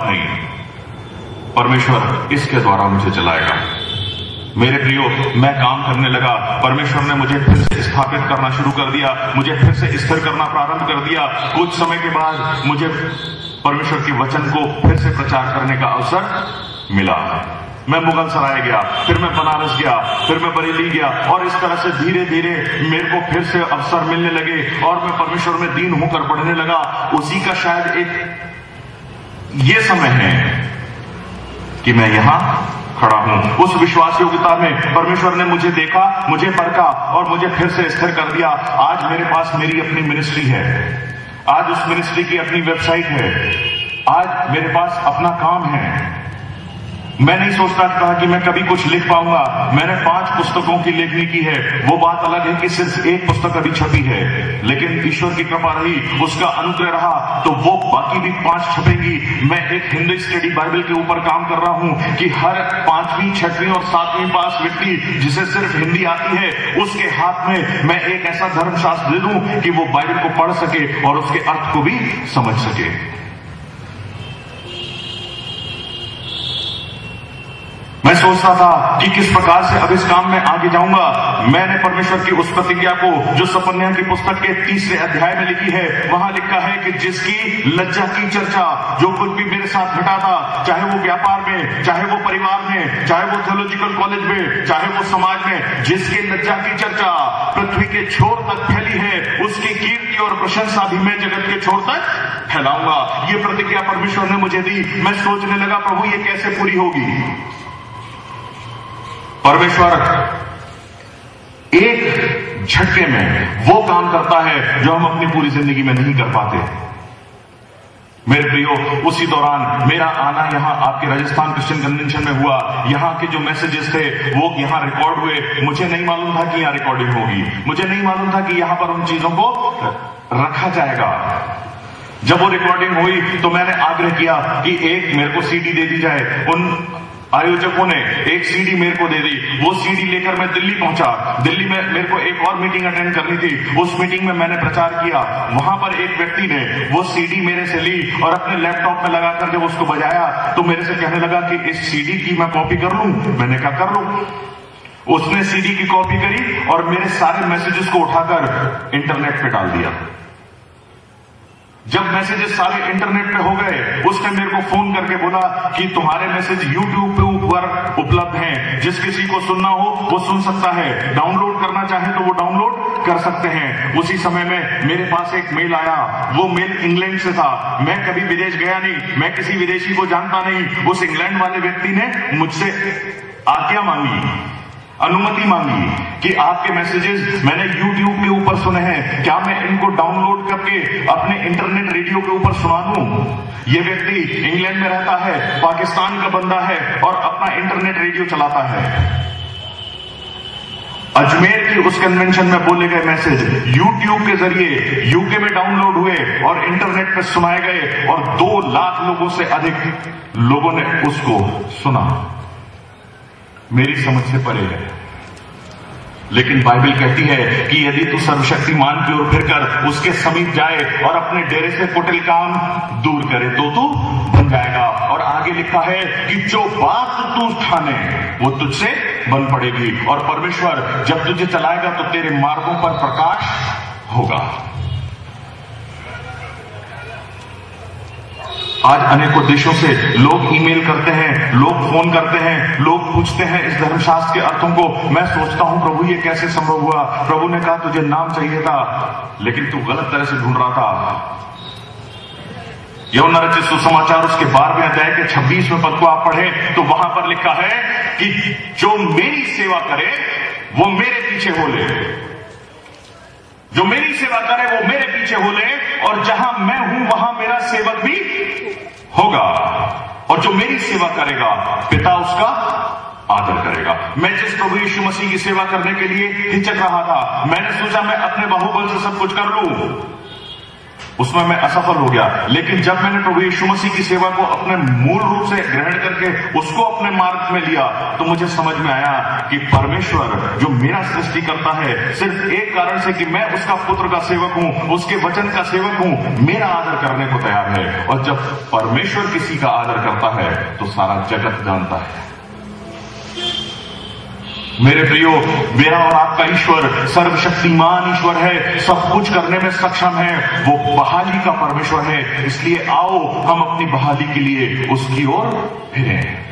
नहीं, परमेश्वर इसके द्वारा मुझे चलाएगा। मेरे प्रियो, मैं काम करने लगा, परमेश्वर ने मुझे फिर से स्थापित करना शुरू कर दिया, मुझे फिर से स्थिर करना प्रारंभ कर दिया। कुछ समय के बाद मुझे परमेश्वर के वचन को फिर से प्रचार करने का अवसर मिला। मैं मुगल सराय गया, फिर मैं बनारस गया, फिर मैं बरेली गया, और इस तरह से धीरे धीरे मेरे को फिर से अवसर मिलने लगे और मैं परमेश्वर में दीन होकर बढ़ने लगा। उसी का शायद एक ये समय है कि मैं यहां खड़ा हूं। उस विश्वास योग्यता में परमेश्वर ने मुझे देखा, मुझे परखा और मुझे फिर से स्थिर कर दिया। आज मेरे पास मेरी अपनी मिनिस्ट्री है, आज उस मिनिस्ट्री की अपनी वेबसाइट है, आज मेरे पास अपना काम है। मैं नहीं सोचता था कि मैं कभी कुछ लिख पाऊंगा। मैंने 5 पुस्तकों की लेखनी की है। वो बात अलग है कि सिर्फ एक पुस्तक अभी छपी है, लेकिन ईश्वर की कृपा रही, उसका अनुग्रह रहा तो वो बाकी भी 5 छपेंगी। मैं एक हिंदू स्टडी बाइबल के ऊपर काम कर रहा हूं कि हर 5वीं, 6वीं और 7वीं पास व्यक्ति जिसे सिर्फ हिंदी आती है, उसके हाथ में मैं एक ऐसा धर्मशास्त्र दे दूं कि वो बाइबल को पढ़ सके और उसके अर्थ को भी समझ सके। मैं सोचता था कि किस प्रकार से अब इस काम में आगे जाऊंगा। मैंने परमेश्वर की उस प्रतिज्ञा को जो सपन्या की पुस्तक के 3रे अध्याय में लिखी है, वहां लिखा है कि जिसकी लज्जा की चर्चा जो कुछ भी मेरे साथ घटा था, चाहे वो व्यापार में, चाहे वो परिवार में, चाहे वो थियोलॉजिकल कॉलेज में, चाहे वो समाज में, जिसकी लज्जा की चर्चा पृथ्वी के छोर तक फैली है, उसकी कीर्ति और प्रशंसा भी मैं जगत के छोर तक फैलाऊंगा। ये प्रतिज्ञा परमेश्वर ने मुझे दी। मैं सोचने लगा, प्रभु ये कैसे पूरी होगी। परमेश्वर एक झटके में वो काम करता है जो हम अपनी पूरी जिंदगी में नहीं कर पाते। मेरे प्रियो, उसी दौरान मेरा आना यहां आपके राजस्थान क्रिश्चियन कन्वेंशन में हुआ। यहां के जो मैसेजेस थे वो यहां रिकॉर्ड हुए। मुझे नहीं मालूम था कि यहां रिकॉर्डिंग होगी, मुझे नहीं मालूम था कि यहां पर उन चीजों को रखा जाएगा। जब वो रिकॉर्डिंग हुई तो मैंने आग्रह किया कि एक मेरे को सीडी दे दी जाए। उन आयोजकों ने एक सीडी मेरे को दे दी। वो सीडी लेकर मैं दिल्ली पहुंचा। दिल्ली में मेरे को एक और मीटिंग अटेंड करनी थी। उस मीटिंग में मैंने प्रचार किया। वहां पर एक व्यक्ति ने वो सीडी मेरे से ली और अपने लैपटॉप में लगाकर जब उसको बजाया तो मेरे से कहने लगा कि इस सीडी की मैं कॉपी कर लूं। मैंने कहा कर लो। उसने सीडी की कॉपी करी और मेरे सारे मैसेजेस को उठाकर इंटरनेट पे डाल दिया। जब मैसेजेस सारे इंटरनेट पे हो गए, उसने मेरे को फोन करके बोला कि तुम्हारे मैसेज यूट्यूब पे ऊपर उपलब्ध हैं, जिस किसी को सुनना हो वो सुन सकता है, डाउनलोड करना चाहे तो वो डाउनलोड कर सकते हैं। उसी समय में मेरे पास एक मेल आया। वो मेल इंग्लैंड से था। मैं कभी विदेश गया नहीं, मैं किसी विदेशी को जानता नहीं। उस इंग्लैंड वाले व्यक्ति ने मुझसे आज्ञा मांगी, अनुमति मांगी कि आपके मैसेजेस मैंने YouTube के ऊपर सुने हैं, क्या मैं इनको डाउनलोड करके अपने इंटरनेट रेडियो के ऊपर सुना दूं। ये व्यक्ति इंग्लैंड में रहता है, पाकिस्तान का बंदा है और अपना इंटरनेट रेडियो चलाता है। अजमेर की उस कन्वेंशन में बोले गए मैसेज YouTube के जरिए यूके में डाउनलोड हुए और इंटरनेट पर सुनाए गए और 2 लाख लोगों से अधिक लोगों ने उसको सुना। मेरी समझ से परे है, लेकिन बाइबल कहती है कि यदि तू सर्वशक्तिमान की ओर फिरकर उसके समीप जाए और अपने डेरे से कुटिल काम दूर करे तो तू बन जाएगा। और आगे लिखा है कि जो बात तू ठाने वो तुझसे बन पड़ेगी। और परमेश्वर जब तुझे चलाएगा तो तेरे मार्गों पर प्रकाश होगा। आज अनेकों देशों से लोग ईमेल करते हैं, लोग फोन करते हैं, लोग पूछते हैं इस धर्मशास्त्र के अर्थों को। मैं सोचता हूं प्रभु ये कैसे संभव हुआ। प्रभु ने कहा तुझे नाम चाहिए था, लेकिन तू गलत तरह से ढूंढ रहा था। यूहन्ना रचित सुसमाचार उसके 12वें अध्याय के 26वें पद को आप पढ़े तो वहां पर लिखा है कि जो मेरी सेवा करे वो मेरे पीछे हो ले, जो मेरी सेवा करे वो मेरे पीछे हो ले, और जहां मैं हूं वहां मेरा सेवक भी होगा, और जो मेरी सेवा करेगा पिता उसका आदर करेगा। मैं जिस प्रभु यीशु मसीह की सेवा करने के लिए हिचक रहा था, मैंने सोचा मैं अपने बाहुबल से सब कुछ कर लूं। उसमें मैं असफल हो गया। लेकिन जब मैंने प्रभु यीशु मसीह की सेवा को अपने मूल रूप से ग्रहण करके उसको अपने मार्ग में लिया, तो मुझे समझ में आया कि परमेश्वर जो मेरा सृष्टि करता है, सिर्फ एक कारण से कि मैं उसका पुत्र का सेवक हूं, उसके वचन का सेवक हूं, मेरा आदर करने को तैयार है। और जब परमेश्वर किसी का आदर करता है तो सारा जगत जानता है। मेरे प्रियो, मेरा और आपका ईश्वर सर्वशक्तिमान ईश्वर है, सब कुछ करने में सक्षम है। वो बहाली का परमेश्वर है। इसलिए आओ हम अपनी बहाली के लिए उसकी ओर फिरें।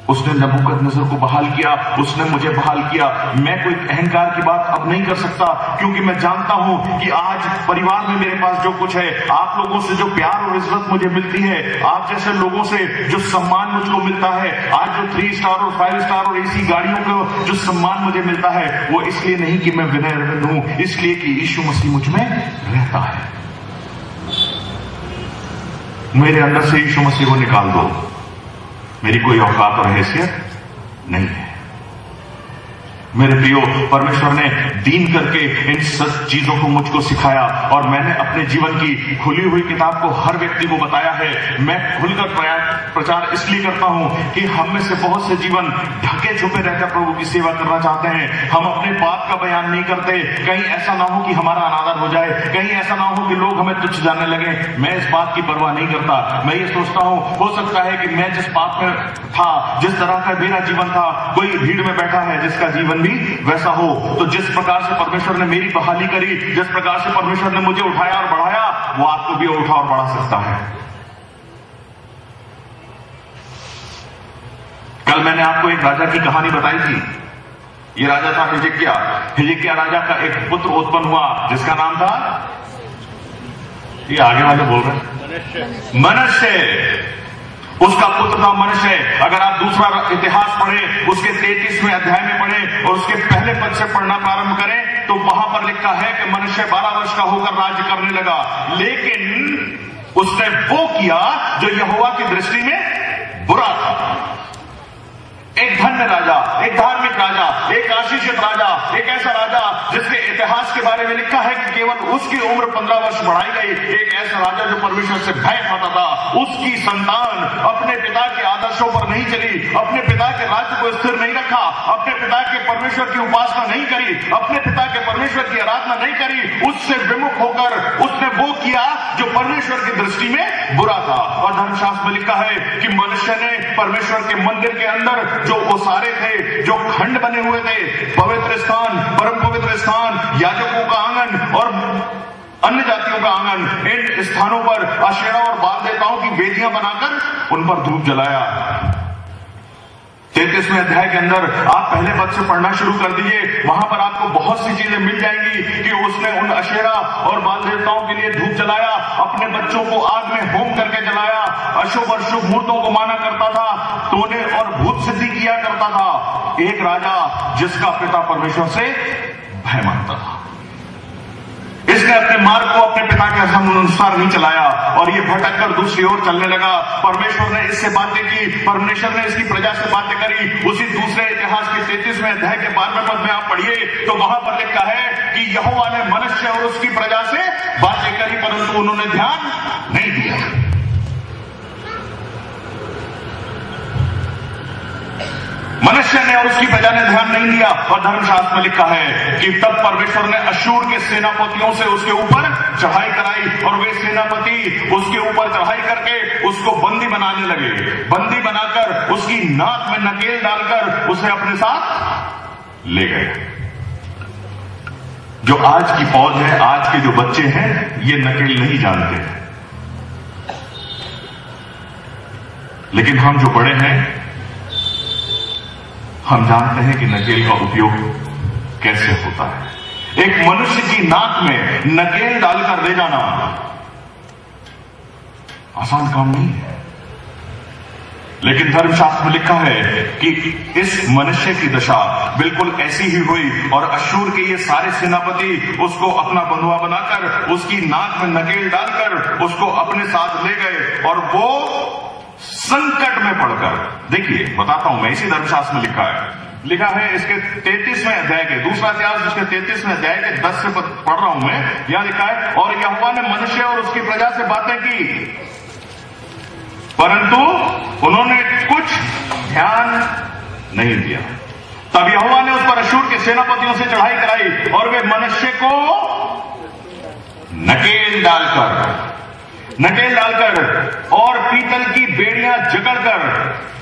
उसने नबूकदनेस्सर को बहाल किया, उसने मुझे बहाल किया। मैं कोई अहंकार की बात अब नहीं कर सकता, क्योंकि मैं जानता हूं कि आज परिवार में मेरे पास जो कुछ है, आप लोगों से जो प्यार और इज्जत मुझे मिलती है, आप जैसे लोगों से जो सम्मान मुझको मिलता है, आज जो 3 स्टार और 5 स्टार और ऐसी गाड़ियों का जो सम्मान मुझे मिलता है, वो इसलिए नहीं कि मैं विनय हूं, इसलिए कि यीशु मसीह मुझ में रहता है। मेरे अंदर से यीशु मसीह को निकाल दो, मेरी कोई औकात और हैसियत नहीं है। मेरे प्रियो, परमेश्वर ने दीन करके इन सब चीजों को मुझको सिखाया, और मैंने अपने जीवन की खुली हुई किताब को हर व्यक्ति को बताया है। मैं खुलकर प्रचार इसलिए करता हूं कि हम में से बहुत से जीवन ढके छुपे रहकर प्रभु की सेवा करना चाहते हैं। हम अपने पाप का बयान नहीं करते, कहीं ऐसा ना हो कि हमारा अनादर हो जाए, कहीं ऐसा ना हो कि लोग हमें तुच्छ जानने लगे। मैं इस बात की परवाह नहीं करता। मैं ये सोचता हूं, हो सकता है कि मैं जिस पाप में था, जिस तरह का मेरा जीवन था, कोई भीड़ में बैठा है जिसका जीवन भी वैसा हो। तो जिस प्रकार से परमेश्वर ने मेरी बहाली करी, जिस प्रकार से परमेश्वर ने मुझे उठाया और बढ़ाया, वो आपको भी उठा और बढ़ा सकता है। कल मैंने आपको एक राजा की कहानी बताई थी। ये राजा था हिजकिय्याह राजा का एक पुत्र उत्पन्न हुआ, जिसका नाम था, ये आगे वाले बोल रहे हैं, मनश्शे। उसका पुत्र था मनश्शे। अगर आप दूसरा इतिहास पढ़े, उसके 33वें अध्याय में पढ़े और उसके पहले पद से पढ़ना प्रारंभ करें, तो वहां पर लिखा है कि मनश्शे 12 वर्ष का होकर राज्य करने लगा। लेकिन उसने वो किया जो यहोवा की दृष्टि में बुरा था। एक धन्य राजा, एक धार्मिक राजा, एक आशीषित राजा, एक ऐसा राजा जिसके इतिहास के बारे में लिखा है कि केवल उसकी उम्र 15 वर्ष बढ़ाई गई। एक ऐसा राजा जो परमेश्वर से भय खाता था। उसकी संतान अपने पिता के आदर्शों पर नहीं चली, अपने पिता के राज्य को स्थिर नहीं रखा, अपने पिता के परमेश्वर की उपासना नहीं करी, अपने पिता के परमेश्वर की आराधना नहीं करी। उससे विमुख होकर उसने वो किया जो परमेश्वर की दृष्टि में बुरा था। और धर्मशास्त्र में लिखा है कि मनुष्य ने परमेश्वर के मंदिर के अंदर जो ओसारे थे, जो खंड बने हुए थे, पवित्र स्थान, परम पवित्र स्थान, याजकों का आंगन और अन्य जातियों का आंगन, इन स्थानों पर अशेरा और बाल देवताओं की वेदियां बनाकर उन पर धूप जलाया। 33वें अध्याय के अंदर आप पहले पद से पढ़ना शुरू कर दीजिए, वहां पर आपको बहुत सी चीजें मिल जाएंगी कि उसने उन अशेरा और बाल देवताओं के लिए धूप जलाया, अपने बच्चों को आग में होम करके जलाया, अशुभ और शुभ मूर्तों को माना करता था, टोने और भूत सिद्धि किया करता था। एक राजा जिसका पिता परमेश्वर से भय मानता था। इसने अपने मार्ग को अपने पिता के अनुसार नहीं चलाया और ये भटक कर दूसरी ओर चलने लगा। परमेश्वर ने इससे बातें की, परमेश्वर ने इसकी प्रजा से बातें करी। उसी दूसरे इतिहास के 33वें अध्याय के 12वें पद में आप पढ़िए तो वहां पर लिखा है कि यहोवा ने मनुष्य और उसकी प्रजा से बातें करी, परंतु उन्होंने ध्यान नहीं दिया। मनुष्य ने और उसकी प्रजा ने ध्यान नहीं दिया। और धर्मशास्त्र में लिखा है कि तब परमेश्वर ने अश्शूर के सेनापतियों से उसके ऊपर चढ़ाई कराई और वे सेनापति उसके ऊपर चढ़ाई करके उसको बंदी बनाने लगे। बंदी बनाकर उसकी नाक में नकेल डालकर उसे अपने साथ ले गए। जो आज की फौज है, आज के जो बच्चे हैं, ये नकेल नहीं जानते, लेकिन हम जो बड़े हैं हम जानते हैं कि नकेल का उपयोग कैसे होता है। एक मनुष्य की नाक में नकेल डालकर ले जाना आसान काम नहीं है, लेकिन धर्मशास्त्र में लिखा है कि इस मनुष्य की दशा बिल्कुल ऐसी ही हुई और अश्शूर के ये सारे सेनापति उसको अपना बंधुआ बनाकर उसकी नाक में नकेल डालकर उसको अपने साथ ले गए। और वो संकट में पड़कर, देखिए बताता हूं मैं, इसी धर्मशास्त्र में लिखा है, लिखा है इसके 33वें अध्याय के, दूसरा इतिहास उसके 33वें अध्याय के 10 से पढ़ रहा हूं मैं। यहां लिखा है, और यहोवा ने मनुष्य और उसकी प्रजा से बातें की, परंतु उन्होंने कुछ ध्यान नहीं दिया। तब यहोवा ने उस पर अश्शूर के सेनापतियों से चढ़ाई कराई, और वे मनुष्य को नकेल डालकर और पीतल की बेड़ियां जकड़कर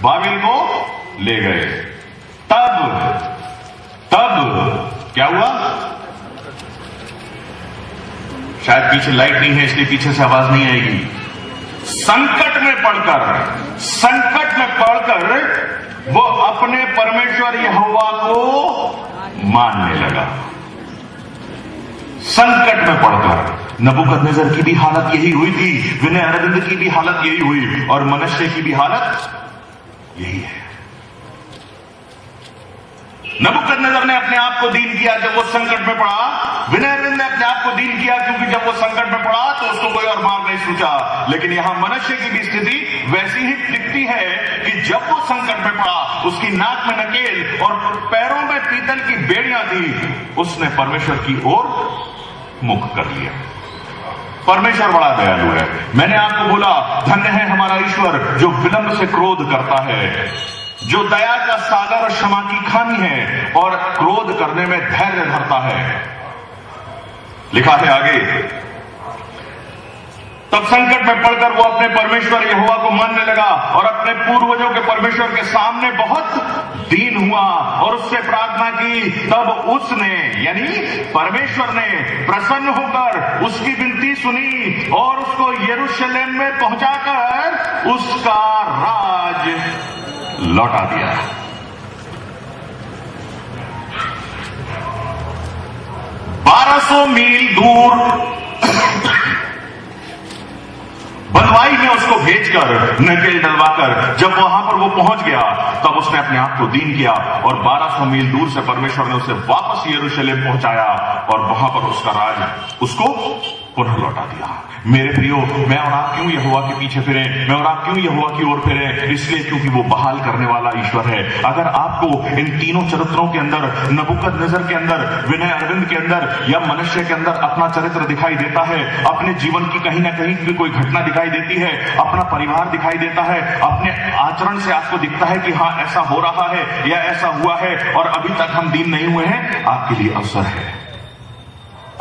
बाबिल को ले गए। तब क्या हुआ? शायद पीछे लाइट नहीं है इसलिए पीछे से आवाज नहीं आएगी। संकट में पड़कर वो अपने परमेश्वर यहोवा को मानने लगा। संकट में पड़कर नबूकदनेस्सर की भी हालत यही हुई थी, विनय अरविंद की भी हालत यही हुई, और मनुष्य की भी हालत यही है। नबूकदनेस्सर ने अपने आप को दीन किया जब वो संकट में पड़ा। विनय अरविंद ने अपने आप को दीन किया क्योंकि जब वो संकट में पड़ा तो उसको कोई और मार नहीं सोचा। लेकिन यहां मनुष्य की भी स्थिति वैसी ही दिखती है कि जब वो संकट में पड़ा, उसकी नाक में नकेल और पैरों में पीतल की बेड़ियां थी, उसने परमेश्वर की ओर मुख कर लिया। परमेश्वर बड़ा दयालु है। मैंने आपको बोला, धन्य है हमारा ईश्वर जो विलंब से क्रोध करता है, जो दया का सागर और क्षमा की खानी है और क्रोध करने में धैर्य धरता है। लिखा है आगे, तब संकट में पड़कर वो अपने परमेश्वर यहोवा को मानने लगा और अपने पूर्वजों के परमेश्वर के सामने बहुत दीन हुआ और उससे प्रार्थना की। तब उसने यानी परमेश्वर ने प्रसन्न होकर उसकी विनती सुनी और उसको यरूशलेम में पहुंचाकर उसका राज लौटा दिया। बारह मील दूर बंधुआई में उसको भेजकर नकेल डलवाकर जब वहां पर वो पहुंच गया, तब उसने अपने आप को दीन किया और 1200 मील दूर से परमेश्वर ने उसे वापस यरूशलेम पहुंचाया और वहां पर उसका राज उसको पुनः लौटा दिया। मेरे प्रियो, मैं और आप क्यों यहोवा के पीछे फिरे? मैं और आप क्यों यहोवा की ओर फिरे? इसलिए क्योंकि वो बहाल करने वाला ईश्वर है। अगर आपको इन तीनों चरित्रों के अंदर, नबूकदनेस्सर के अंदर, विनय अरविंद के अंदर या मनुष्य के अंदर अपना चरित्र दिखाई देता है, अपने जीवन की कहीं ना कहीं की कोई घटना दिखाई देती है, अपना परिवार दिखाई देता है, अपने आचरण से आपको दिखता है कि हाँ ऐसा हो रहा है या ऐसा हुआ है और अभी तक हम दीन नहीं हुए हैं, आपके लिए अवसर है।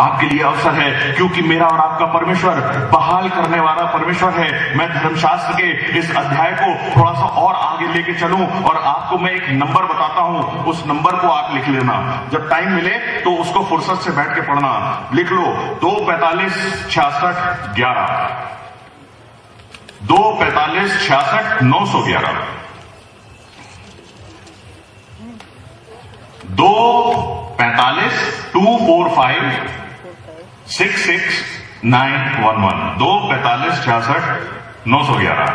आपके लिए अवसर है, क्योंकि मेरा और आपका परमेश्वर बहाल करने वाला परमेश्वर है। मैं धर्मशास्त्र के इस अध्याय को थोड़ा सा और आगे लेके चलूं और आपको मैं एक नंबर बताता हूं, उस नंबर को आप लिख लेना। जब टाइम मिले तो उसको फुर्सत से बैठ के पढ़ना। लिख लो 2 45 66 11, 2 45 66 911, 2 45 245 66911, 2 45 66 911।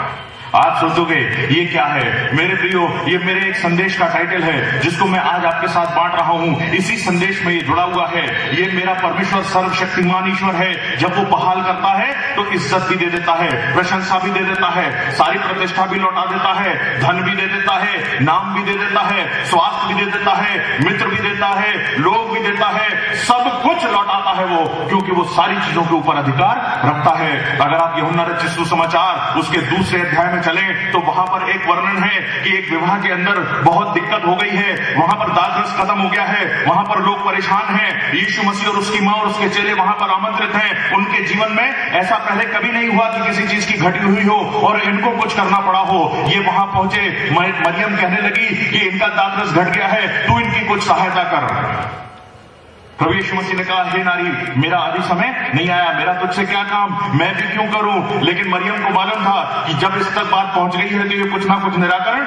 आप सोचोगे ये क्या है? मेरे प्रियो, ये मेरे एक संदेश का टाइटल है जिसको मैं आज आपके साथ बांट रहा हूं। इसी संदेश में ये जुड़ा हुआ है। ये मेरा परमेश्वर सर्वशक्तिमान ईश्वर है। जब वो बहाल करता है तो इज्जत भी दे देता है, प्रशंसा भी दे देता है, सारी प्रतिष्ठा भी लौटा देता है, धन भी दे देता है, नाम भी दे देता है, स्वास्थ्य भी दे देता है, मित्र भी देता है, लोग भी देता है, सब कुछ लौटाता है वो, क्योंकि वो सारी चीजों के ऊपर अधिकार रखता है। अगर आप यूहन्ना रचित सुसमाचार उसके दूसरे अध्याय में चले तो वहां पर एक वर्णन है कि एक विवाह के अंदर बहुत दिक्कत हो गई है, वहां पर दासरस खत्म हो गया है, वहां पर लोग परेशान हैं। यीशु मसीह और उसकी मां और उसके चेले वहां पर आमंत्रित हैं। उनके जीवन में ऐसा पहले कभी नहीं हुआ कि किसी चीज की घटी हुई हो और इनको कुछ करना पड़ा हो। ये वहां पहुंचे, मरियम कहने लगी कि इनका दासरस घट गया है, तू इनकी कुछ सहायता कर। प्रभु यीशु मसीह ने कहा, हे नारी, मेरा आदि समय नहीं आया, मेरा तुझसे क्या काम, मैं भी क्यों करूं? लेकिन मरियम को मालूम था कि जब इस तक बात पहुंच गई है तो ये कुछ ना कुछ निराकरण